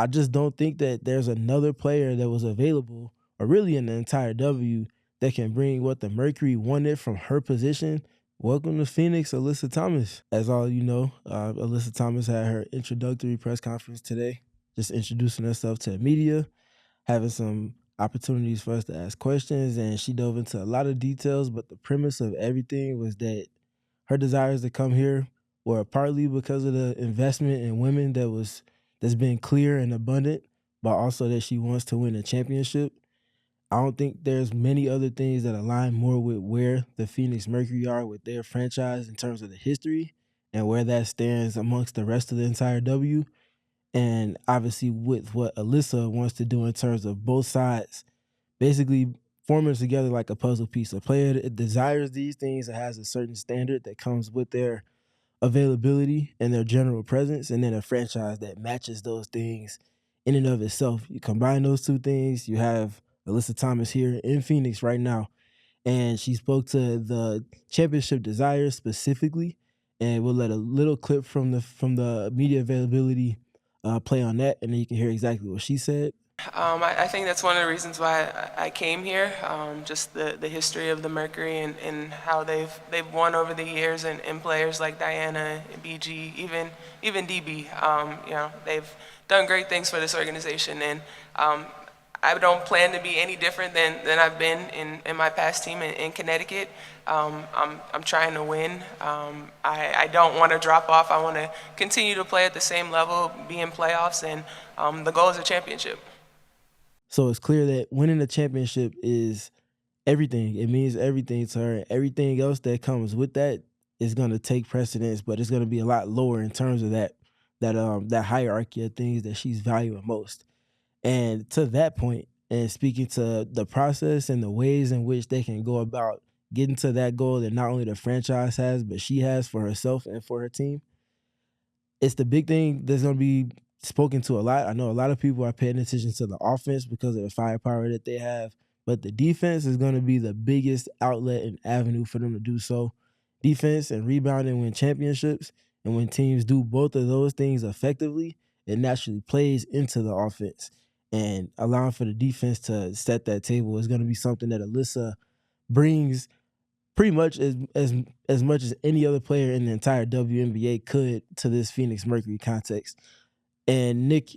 I just don't think that there's another player that was available or really in the entire W that can bring what the Mercury wanted from her position. Welcome to Phoenix, Alyssa Thomas. As all you know, Alyssa Thomas had her introductory press conference today, just introducing herself to the media, having some opportunities for us to ask questions, and she dove into a lot of details. But the premise of everything was that her desires to come here were partly because of the investment in women that's been clear and abundant, but also that she wants to win a championship. I don't think there's many other things that align more with where the Phoenix Mercury are with their franchise in terms of the history and where that stands amongst the rest of the entire W. And obviously with what Alyssa wants to do in terms of both sides, basically forming together like a puzzle piece. A player that desires these things and has a certain standard that comes with their availability and their general presence, and then a franchise that matches those things in and of itself. You combine those two things, you have Alyssa Thomas here in Phoenix right now, and she spoke to the championship desires specifically, and we'll let a little clip from the media availability play on that, and then you can hear exactly what she said. I think that's one of the reasons why I came here. Just the history of the Mercury and how they've won over the years, and players like Diana, BG, even DB. They've done great things for this organization, and I don't plan to be any different than I've been in my past team in Connecticut. I'm trying to win. I don't want to drop off. I want to continue to play at the same level, be in playoffs, and the goal is a championship. So it's clear that winning a championship is everything. It means everything to her. Everything else that comes with that is going to take precedence, but it's going to be a lot lower in terms of that hierarchy of things that she's valuing most. And to that point, and speaking to the process and the ways in which they can go about getting to that goal that not only the franchise has, but she has for herself and for her team, it's the big thing that's going to be spoken to a lot. I know a lot of people are paying attention to the offense because of the firepower that they have, but the defense is going to be the biggest outlet and avenue for them to do so. Defense and rebounding win championships, and when teams do both of those things effectively, it naturally plays into the offense. And allowing for the defense to set that table is going to be something that Alyssa brings pretty much as much as any other player in the entire WNBA could to this Phoenix Mercury context. And Nick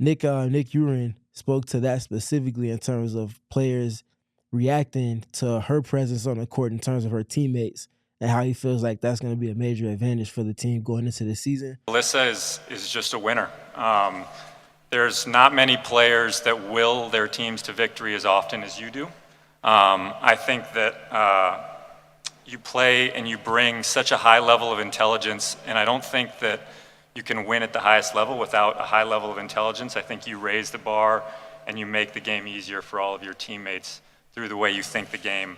Urin spoke to that specifically in terms of players reacting to her presence on the court in terms of her teammates and how he feels like that's going to be a major advantage for the team going into the season. Alyssa is just a winner. There's not many players that will their teams to victory as often as you do. I think that you play and you bring such a high level of intelligence, and I don't think that you can win at the highest level without a high level of intelligence. I think you raise the bar and you make the game easier for all of your teammates through the way you think the game.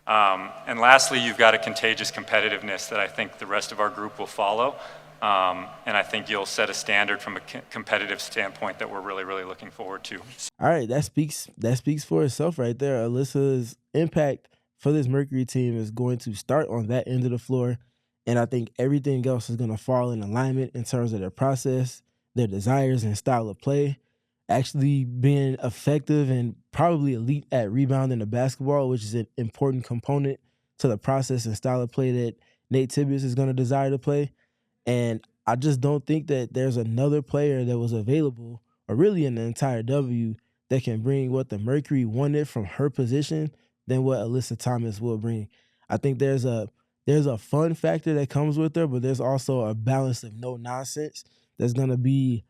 And lastly, you've got a contagious competitiveness that I think the rest of our group will follow. And I think you'll set a standard from a competitive standpoint that we're really, really looking forward to. All right, that speaks for itself right there. Alyssa's impact for this Mercury team is going to start on that end of the floor, and I think everything else is going to fall in alignment in terms of their process, their desires, and style of play. Actually being effective and probably elite at rebounding the basketball, which is an important component to the process and style of play that Nate Tibbetts is going to desire to play. And I just don't think that there's another player that was available or really in the entire W that can bring what the Mercury wanted from her position than what Alyssa Thomas will bring. I think there's a fun factor that comes with her, but there's also a balance of no nonsense that's going to be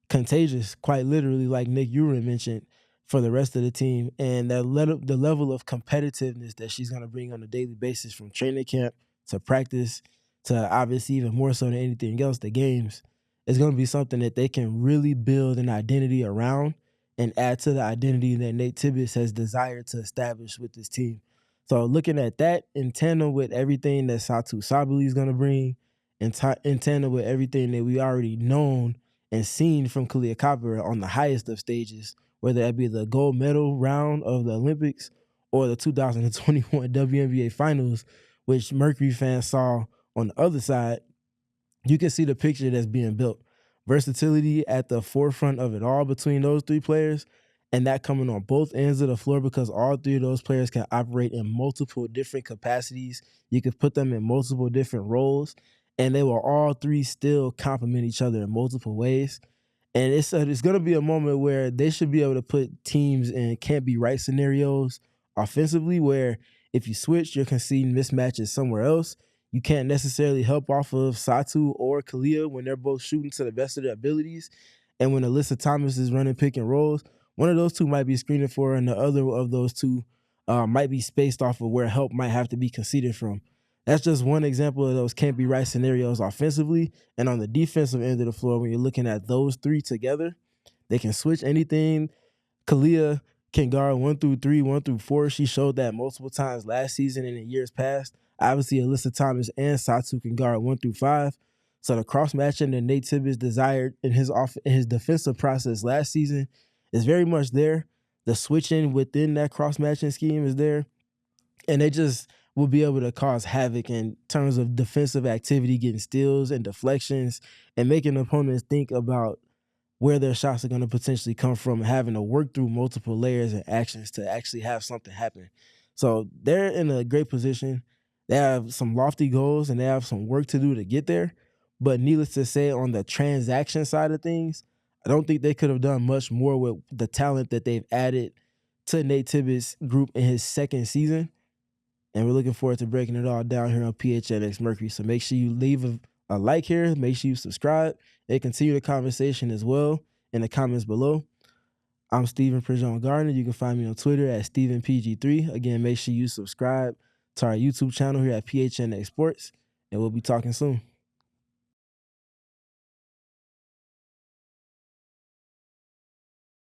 contagious, quite literally, like Nick Urin mentioned, for the rest of the team. And the level of competitiveness that she's going to bring on a daily basis from training camp to practice to obviously even more so than anything else, the games, is going to be something that they can really build an identity around and add to the identity that Nate Tibbetts has desired to establish with this team. So looking at that in tandem with everything that Satu Sabali is going to bring, in tandem with everything that we already known and seen from Kalia Copper on the highest of stages, whether that be the gold medal round of the Olympics or the 2021 WNBA Finals, which Mercury fans saw on the other side, you can see the picture that's being built. versatility at the forefront of it all between those three players, and that coming on both ends of the floor because all three of those players can operate in multiple different capacities. You could put them in multiple different roles, and they will all three still complement each other in multiple ways. And it's going to be a moment where they should be able to put teams in can't be right scenarios offensively, where if you switch, you're conceding mismatches somewhere else. You can't necessarily help off of Satu or Kalia when they're both shooting to the best of their abilities. And when Alyssa Thomas is running pick and rolls, one of those two might be screening for, and the other of those two might be spaced off of where help might have to be conceded from. That's just one example of those can't be right scenarios offensively. And on the defensive end of the floor, when you're looking at those three together, they can switch anything. Kalia can guard 1 through 3, 1 through 4. She showed that multiple times last season and in years past. Obviously, Alyssa Thomas and Satu can guard 1 through 5. So the cross matching that Nate Tibbetts desired in his defensive process last season is very much there. The switching within that cross matching scheme is there, and they just will be able to cause havoc in terms of defensive activity, getting steals and deflections, and making opponents think about where their shots are going to potentially come from, and having to work through multiple layers and actions to actually have something happen. So they're in a great position. They have some lofty goals and they have some work to do to get there. But needless to say, on the transaction side of things, I don't think they could have done much more with the talent that they've added to Nate Tibbetts' group in his second season. And we're looking forward to breaking it all down here on PHNX Mercury. So make sure you leave a like here. Make sure you subscribe and continue the conversation as well in the comments below. I'm Steven PridGeon-Garner. You can find me on Twitter at StevenPG3. Again, make sure you subscribe to our YouTube channel here at PHNX Sports, and we'll be talking soon.